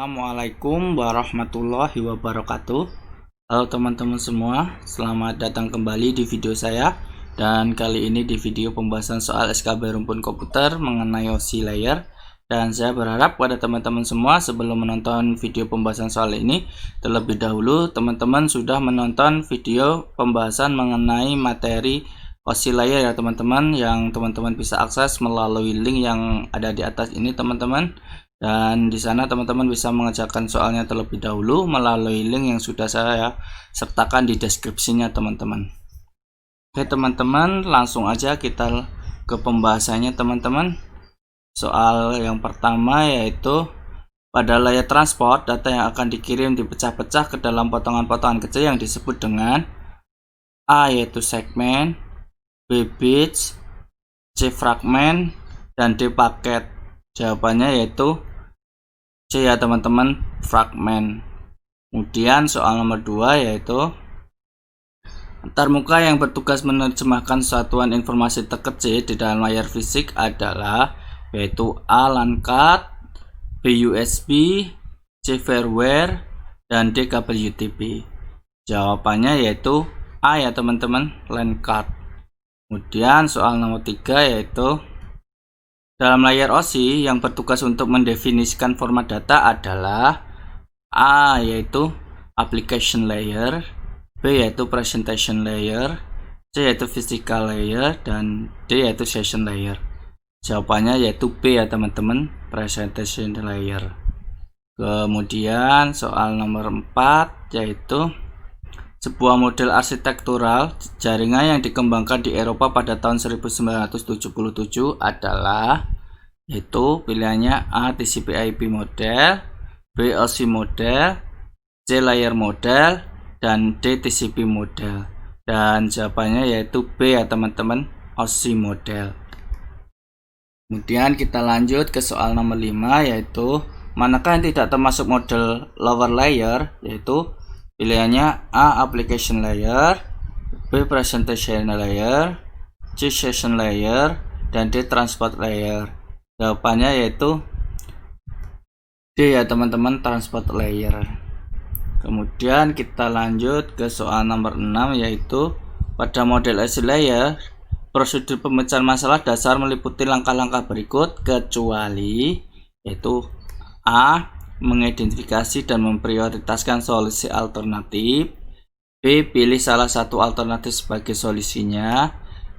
Assalamualaikum warahmatullahi wabarakatuh. Halo teman-teman semua, selamat datang kembali di video saya. Dan kali ini di video pembahasan soal SKB rumpun komputer mengenai OSI layer. Dan saya berharap pada teman-teman semua sebelum menonton video pembahasan soal ini, terlebih dahulu teman-teman sudah menonton video pembahasan mengenai materi OSI layer ya teman-teman, yang teman-teman bisa akses melalui link yang ada di atas ini teman-teman. Dan di sana teman-teman bisa mengerjakan soalnya terlebih dahulu melalui link yang sudah saya sertakan di deskripsinya teman-teman. Oke teman-teman, langsung aja kita ke pembahasannya teman-teman. Soal yang pertama yaitu pada layer transport, data yang akan dikirim dipecah-pecah ke dalam potongan-potongan kecil yang disebut dengan A yaitu segmen, B bits, C fragment, dan D paket. Jawabannya yaitu C ya teman-teman, fragmen. Kemudian soal nomor 2 yaitu antarmuka yang bertugas menerjemahkan satuan informasi terkecil di dalam layar fisik adalah yaitu A LAN card, B USB, C firmware, dan D kabel UTP. Jawabannya yaitu A ya teman-teman, LAN card. Kemudian soal nomor 3 yaitu dalam layar OSI yang bertugas untuk mendefinisikan format data adalah A yaitu application layer, B yaitu presentation layer, C yaitu physical layer, dan D yaitu session layer. Jawabannya yaitu B ya teman-teman, presentation layer. Kemudian soal nomor 4 yaitu sebuah model arsitektural jaringan yang dikembangkan di Eropa pada tahun 1977 adalah yaitu pilihannya A TCP/IP model, B OSI model, C layer model, dan D TCP model. Dan jawabannya yaitu B ya teman-teman, OSI model. Kemudian kita lanjut ke soal nomor 5 yaitu manakah yang tidak termasuk model lower layer, yaitu pilihannya A application layer, B presentation layer, C session layer, dan D transport layer. Jawabannya yaitu D ya teman-teman, transport layer. Kemudian kita lanjut ke soal nomor 6 yaitu pada model OSI layer prosedur pemecahan masalah dasar meliputi langkah-langkah berikut kecuali yaitu A mengidentifikasi dan memprioritaskan solusi alternatif, B pilih salah satu alternatif sebagai solusinya,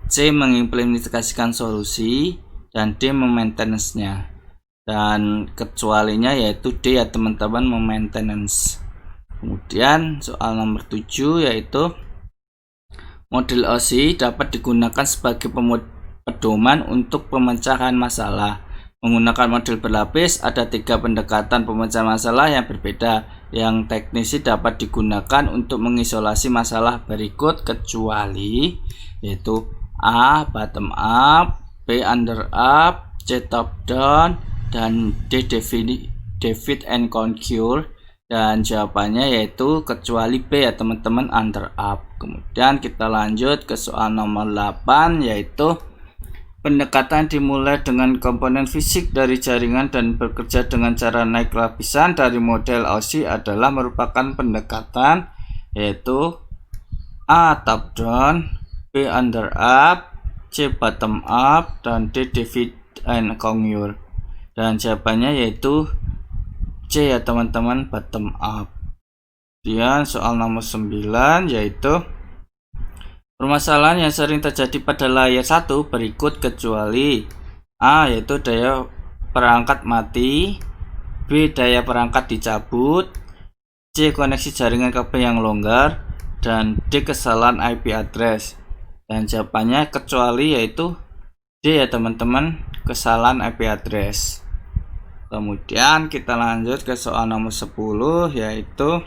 C mengimplementasikan solusi, dan D memaintenance-nya. Dan kecualinya yaitu D ya teman-teman, memaintenance. Kemudian soal nomor 7 yaitu model OSI dapat digunakan sebagai pedoman untuk pemecahan masalah. Menggunakan model berlapis, ada 3 pendekatan pemecahan masalah yang berbeda yang teknisi dapat digunakan untuk mengisolasi masalah berikut kecuali yaitu A bottom up, B under up, C top down, dan D divide and conquer. Dan jawabannya yaitu kecuali B ya teman-teman, under up. Kemudian kita lanjut ke soal nomor 8 yaitu pendekatan dimulai dengan komponen fisik dari jaringan dan bekerja dengan cara naik lapisan dari model OSI adalah merupakan pendekatan yaitu A top down, B under up, C bottom up, dan D divide and conquer. Dan jawabannya yaitu C ya teman-teman, bottom up. Kemudian soal nomor 9 yaitu permasalahan yang sering terjadi pada layer 1 berikut kecuali A yaitu daya perangkat mati, B daya perangkat dicabut, C koneksi jaringan kabel yang longgar, dan D kesalahan IP address. Dan jawabannya kecuali yaitu D ya teman-teman, kesalahan IP address. Kemudian kita lanjut ke soal nomor 10 yaitu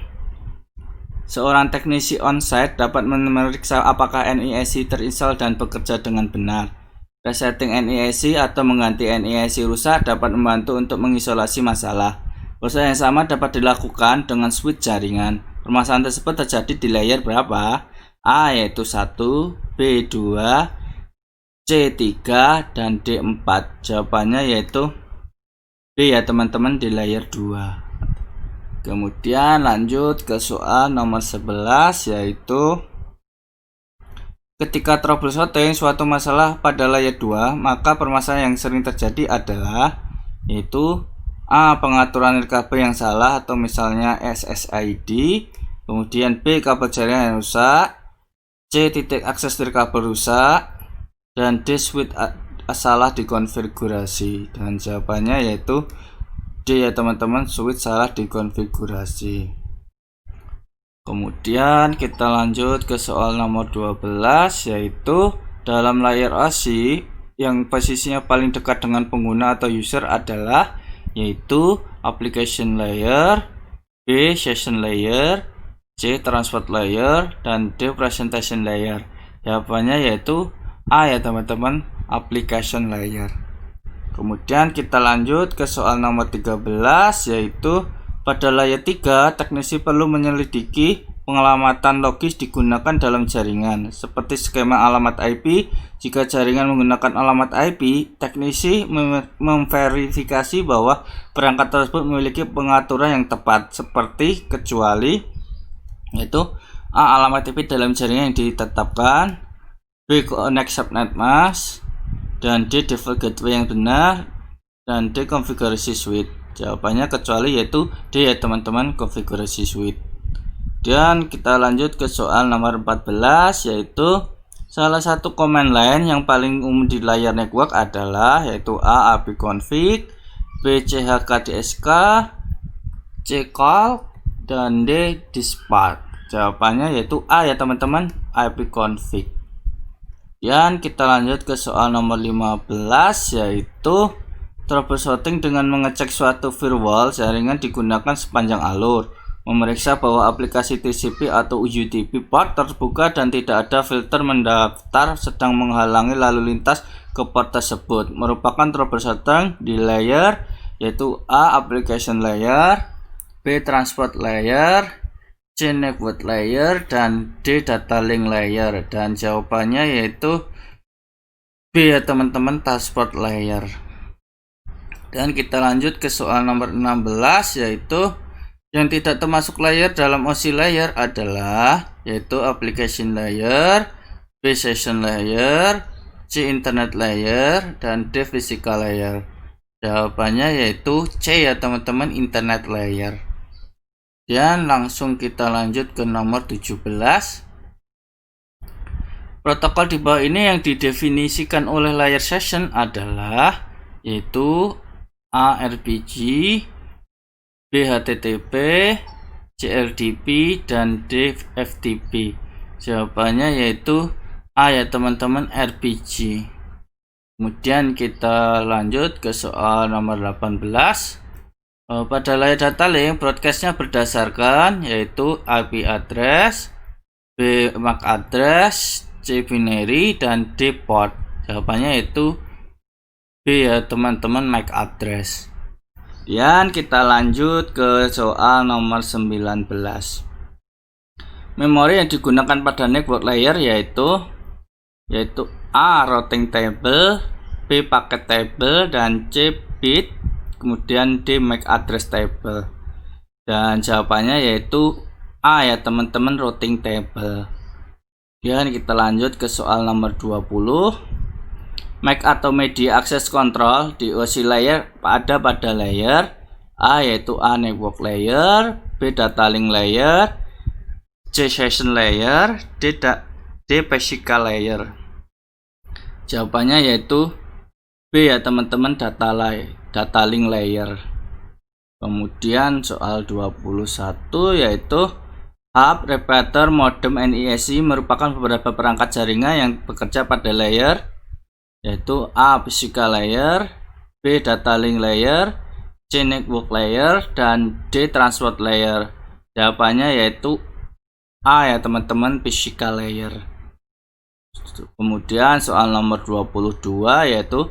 seorang teknisi on-site dapat memeriksa apakah NISC terinstall dan bekerja dengan benar. Resetting NISC atau mengganti NISC rusak dapat membantu untuk mengisolasi masalah. Proses yang sama dapat dilakukan dengan switch jaringan. Permasalahan tersebut terjadi di layer berapa? A yaitu 1, B 2, C 3, dan D 4. Jawabannya yaitu B ya teman-teman, di layer 2. Kemudian lanjut ke soal nomor 11, yaitu ketika troubleshooting suatu masalah pada layer 2, maka permasalahan yang sering terjadi adalah yaitu A. Pengaturan RKB yang salah atau misalnya SSID. Kemudian B. Kabel jaringan yang rusak. C. Titik akses dari kabel rusak. Dan D. Switch salah dikonfigurasi. Dan jawabannya yaitu D ya teman-teman, switch salah dikonfigurasi. Kemudian kita lanjut ke soal nomor 12, yaitu dalam layar OC yang posisinya paling dekat dengan pengguna atau user adalah yaitu application layer, B session layer, C transport layer, dan D presentation layer. Jawabannya yaitu A ya teman-teman, application layer. Kemudian kita lanjut ke soal nomor 13, yaitu pada layer 3 teknisi perlu menyelidiki pengelamatan logis digunakan dalam jaringan seperti skema alamat IP. Jika jaringan menggunakan alamat IP, teknisi memverifikasi bahwa perangkat tersebut memiliki pengaturan yang tepat seperti kecuali yaitu A. Alamat IP dalam jaringan yang ditetapkan, B. Connect subnet mask, dan D. default gateway yang benar, dan D. konfigurasi switch. Jawabannya kecuali yaitu D ya teman-teman, konfigurasi switch. Dan kita lanjut ke soal nomor 14, yaitu salah satu command line yang paling umum di layar network adalah yaitu A. apconfig, B. chkdsk, C. call, dan D. dispatch. Jawabannya yaitu A ya teman-teman, apconfig. Dan kita lanjut ke soal nomor 15, yaitu troubleshooting dengan mengecek suatu firewall jaringan digunakan sepanjang alur, memeriksa bahwa aplikasi TCP atau UDP port terbuka dan tidak ada filter mendaftar sedang menghalangi lalu lintas ke port tersebut, merupakan troubleshooting di layer yaitu A. application layer, B. transport layer, C. network layer, dan D. data link layer. Dan jawabannya yaitu B ya teman-teman, transport layer. Dan kita lanjut ke soal nomor 16, yaitu yang tidak termasuk layer dalam OC layer adalah yaitu application layer, B. session layer, C. internet layer, dan D. physical layer. Jawabannya yaitu C ya teman-teman, internet layer. Dan langsung kita lanjut ke nomor 17. Protokol di bawah ini yang didefinisikan oleh layer session adalah yaitu A. RPG, B. HTTP, C. LDP, dan D. FTP. Jawabannya yaitu A ya teman-teman, RPG. Kemudian kita lanjut ke soal nomor 18. Pada layar data link, broadcastnya berdasarkan yaitu IP address, B. MAC address, C. binary, dan D. port. Jawabannya yaitu B ya teman-teman, MAC address. Dan kita lanjut ke soal nomor 19. Memori yang digunakan pada network layer yaitu A. routing table, B. packet table, dan C. bit, kemudian D. MAC address table. Dan jawabannya yaitu A ya teman-teman, routing table. Dan kita lanjut ke soal nomor 20. MAC atau media access control di OC layer ada pada layer A yaitu A. network layer, B. data link layer, C. session layer, D. physical layer. Jawabannya yaitu B ya teman-teman, data link layer. Kemudian soal 21 yaitu hub, repeater, modem, NISC merupakan beberapa perangkat jaringan yang bekerja pada layer yaitu A. physical layer, B. data link layer, C. network layer, dan D. transport layer. Jawabannya yaitu A ya teman-teman, physical layer. Kemudian soal nomor 22 yaitu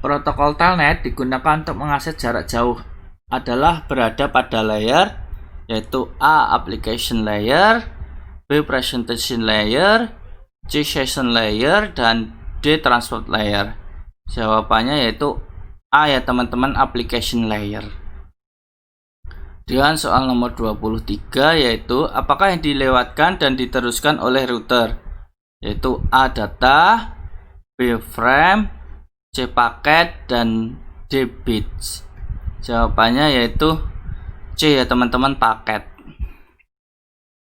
protokol telnet digunakan untuk mengakses jarak jauh adalah berada pada layer yaitu A. application layer, B. presentation layer, C. session layer, dan D. transport layer. Jawabannya yaitu A ya teman-teman, application layer. Kemudian soal nomor 23 yaitu apakah yang dilewatkan dan diteruskan oleh router, yaitu A data, B frame, C paket, dan D bits. Jawabannya yaitu C ya teman-teman, paket.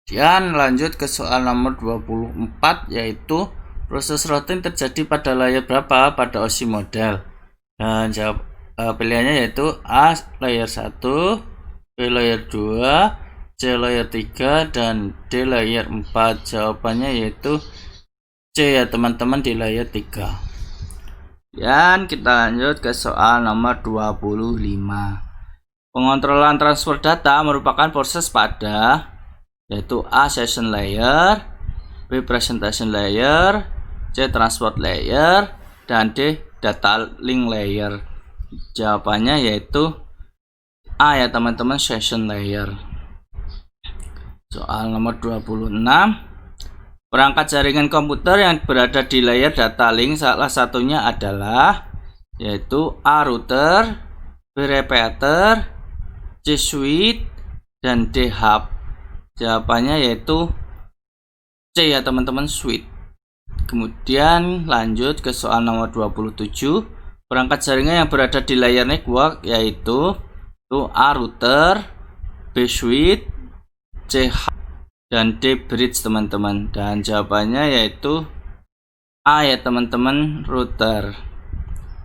Kemudian lanjut ke soal nomor 24 yaitu proses routing terjadi pada layer berapa pada OSI model. Dan pilihannya yaitu A layer 1, B layer 2, C layer 3, dan D layer 4. Jawabannya yaitu C ya teman-teman, di layer 3. Dan kita lanjut ke soal nomor 25. Pengontrolan transfer data merupakan proses pada yaitu A session layer, B presentation layer, C transport layer, dan D data link layer. Jawabannya yaitu A ya teman-teman, session layer. Soal nomor 26. Perangkat jaringan komputer yang berada di layer data link salah satunya adalah yaitu A router, B repeater, C switch, dan D hub. Jawabannya yaitu C ya teman-teman, switch. Kemudian lanjut ke soal nomor 27. Perangkat jaringan yang berada di layer network yaitu A router, B switch, C hub, dan D bridge teman-teman. Dan jawabannya yaitu A ya teman-teman, router.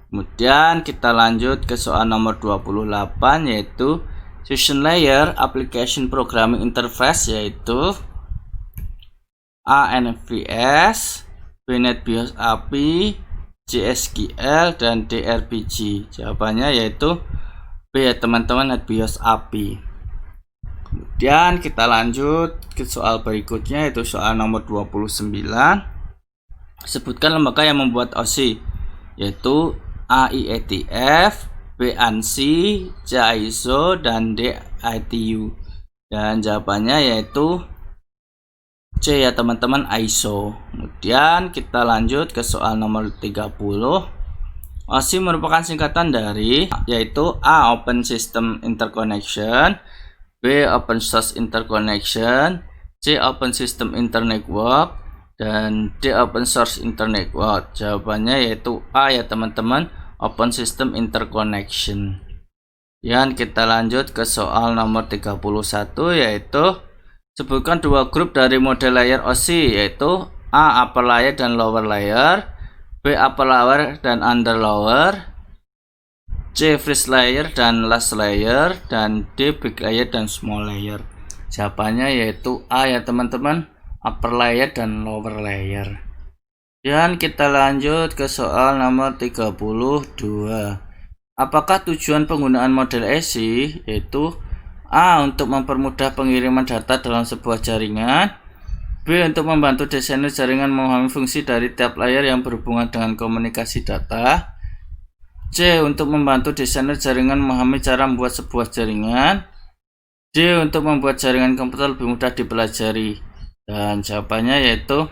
Kemudian kita lanjut ke soal nomor 28 yaitu session layer application programming interface yaitu A NFVS, B NetBIOS API, C SQL, dan D RPG. Jawabannya yaitu B ya teman-teman, NetBIOS API. Kemudian kita lanjut ke soal berikutnya yaitu soal nomor 29. Sebutkan lembaga yang membuat OSI yaitu A IETF, B ANSI, C ISO, dan D ITU. Dan jawabannya yaitu C ya teman-teman, ISO. Kemudian kita lanjut ke soal nomor 30. OSI merupakan singkatan dari yaitu A Open System Interconnection, B Open Source Interconnection, C Open System Internetwork, dan D Open Source Internetwork. Jawabannya yaitu A ya teman-teman, Open System Interconnection. Dan kita lanjut ke soal nomor 31 yaitu sebutkan dua grup dari model layer OSI yaitu A upper layer dan lower layer, B upper layer dan under layer, C first layer dan last layer, dan D big layer dan small layer. Jawabannya yaitu A ya teman-teman, upper layer dan lower layer. Dan kita lanjut ke soal nomor 32. Apakah tujuan penggunaan model OSI yaitu A untuk mempermudah pengiriman data dalam sebuah jaringan, B untuk membantu desainer jaringan memahami fungsi dari tiap layer yang berhubungan dengan komunikasi data, C untuk membantu desainer jaringan memahami cara membuat sebuah jaringan, D untuk membuat jaringan komputer lebih mudah dipelajari. Dan jawabannya yaitu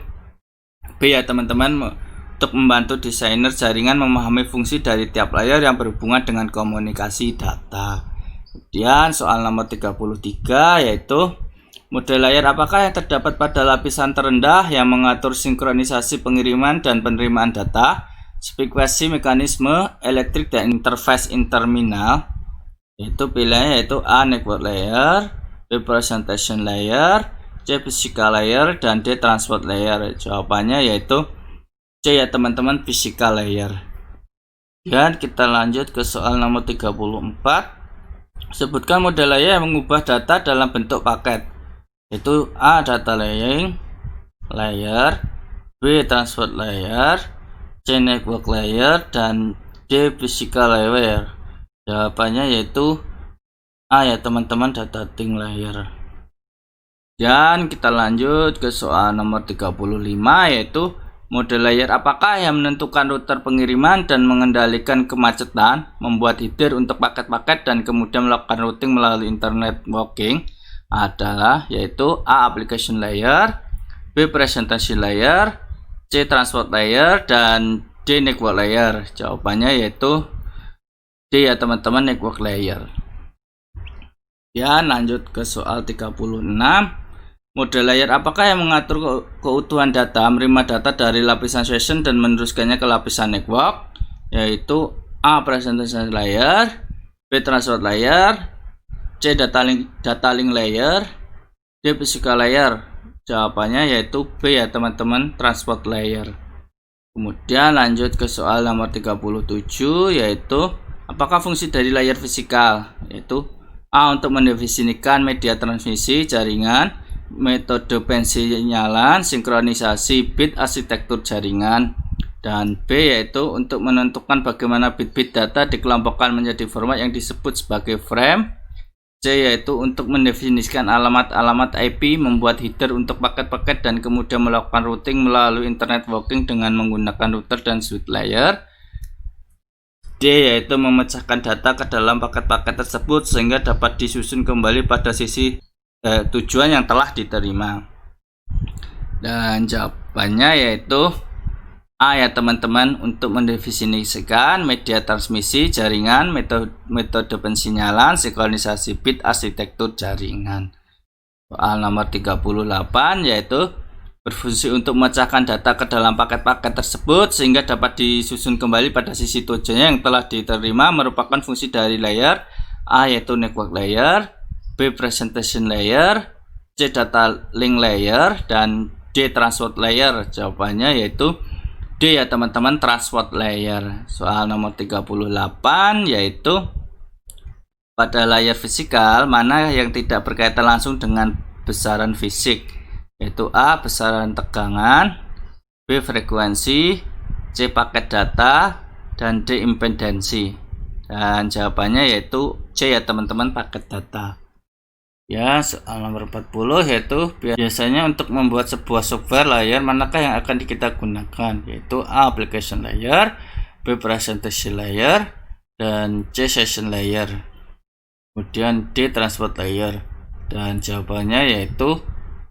B ya teman-teman, untuk membantu desainer jaringan memahami fungsi dari tiap layer yang berhubungan dengan komunikasi data. Kemudian soal nomor 33 yaitu model layer apakah yang terdapat pada lapisan terendah yang mengatur sinkronisasi pengiriman dan penerimaan data, spesifikasi mekanisme elektrik dan interface interminal. Yaitu pilihannya yaitu A network layer, B presentation layer, C physical layer, dan D transport layer. Jawabannya yaitu C ya teman-teman, physical layer. Dan kita lanjut ke soal nomor 34. Sebutkan model layer yang mengubah data dalam bentuk paket yaitu A data layer, B transport layer, C network layer, dan D physical layer. Jawabannya yaitu A ya teman-teman, data link layer. Dan kita lanjut ke soal nomor 35 yaitu model layer apakah yang menentukan router pengiriman dan mengendalikan kemacetan, membuat header untuk paket-paket, dan kemudian melakukan routing melalui internet working adalah yaitu A application layer, B presentation layer, C transport layer, dan D network layer. Jawabannya yaitu D ya teman-teman, network layer. Ya, lanjut ke soal 36. Model layer apakah yang mengatur keutuhan data, menerima data dari lapisan session dan meneruskannya ke lapisan network? Yaitu A. Presentation layer, B. Transport layer, C. Data link layer, D. Physical layer. Jawabannya yaitu B ya teman-teman, transport layer. Kemudian lanjut ke soal nomor 37, yaitu apakah fungsi dari layar fisikal? Yaitu A. Untuk mendefinisikan media transmisi jaringan, metode pensinyalan, sinkronisasi bit, arsitektur jaringan. Dan B yaitu untuk menentukan bagaimana bit-bit data dikelompokkan menjadi format yang disebut sebagai frame. C yaitu untuk mendefinisikan alamat-alamat IP, membuat header untuk paket-paket dan kemudian melakukan routing melalui internet working dengan menggunakan router dan switch layer. D yaitu memecahkan data ke dalam paket-paket tersebut sehingga dapat disusun kembali pada sisi tujuan yang telah diterima. Dan jawabannya yaitu A ya teman-teman, untuk mendefinisikan media transmisi jaringan, metode pensinyalan, sinkronisasi bit, arsitektur jaringan. Soal nomor 38 yaitu berfungsi untuk memecahkan data ke dalam paket-paket tersebut sehingga dapat disusun kembali pada sisi tujuannya yang telah diterima, merupakan fungsi dari layer. A yaitu network layer, B presentation layer, C data link layer, dan D transport layer. Jawabannya yaitu D ya teman-teman, transport layer. Soal nomor 38 yaitu pada layar fisikal mana yang tidak berkaitan langsung dengan besaran fisik? Yaitu A. Besaran tegangan, B. Frekuensi, C. Paket data, dan D. Impedansi. Dan jawabannya yaitu C ya teman-teman, paket data. Ya, soal nomor 40 yaitu biasanya untuk membuat sebuah software layer manakah yang akan kita gunakan? Yaitu A. Application layer, B. Presentation layer, dan C. Session layer. Kemudian D. Transport layer. Dan jawabannya yaitu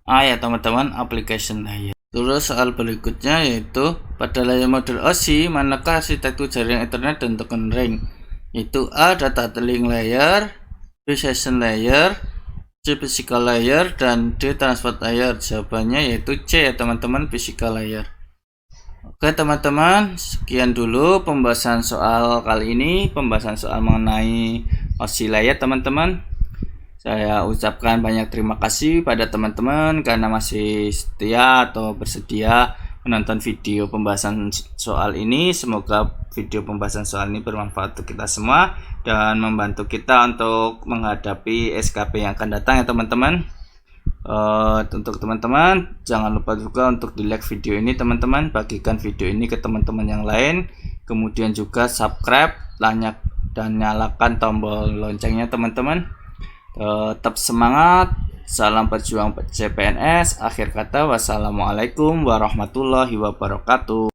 A ya teman-teman, application layer. Terus soal berikutnya yaitu pada layar model OSI manakah arsitektur jaringan internet dan token ring? Yaitu A. Data link layer, B. Session layer, C. Physical layer, dan D. Transport layer. Jawabannya yaitu C ya teman-teman, physical layer. Oke teman-teman, sekian dulu pembahasan soal kali ini, pembahasan soal mengenai OSI layer teman-teman. Saya ucapkan banyak terima kasih pada teman-teman karena masih setia atau bersedia menonton video pembahasan soal ini. Semoga video pembahasan soal ini bermanfaat untuk kita semua dan membantu kita untuk menghadapi SKP yang akan datang ya teman-teman. Untuk teman-teman jangan lupa juga untuk di like video ini teman-teman, bagikan video ini ke teman-teman yang lain, kemudian juga subscribe, dan nyalakan tombol loncengnya teman-teman. Tetap semangat, salam pejuang CPNS. Akhir kata, wassalamualaikum warahmatullahi wabarakatuh.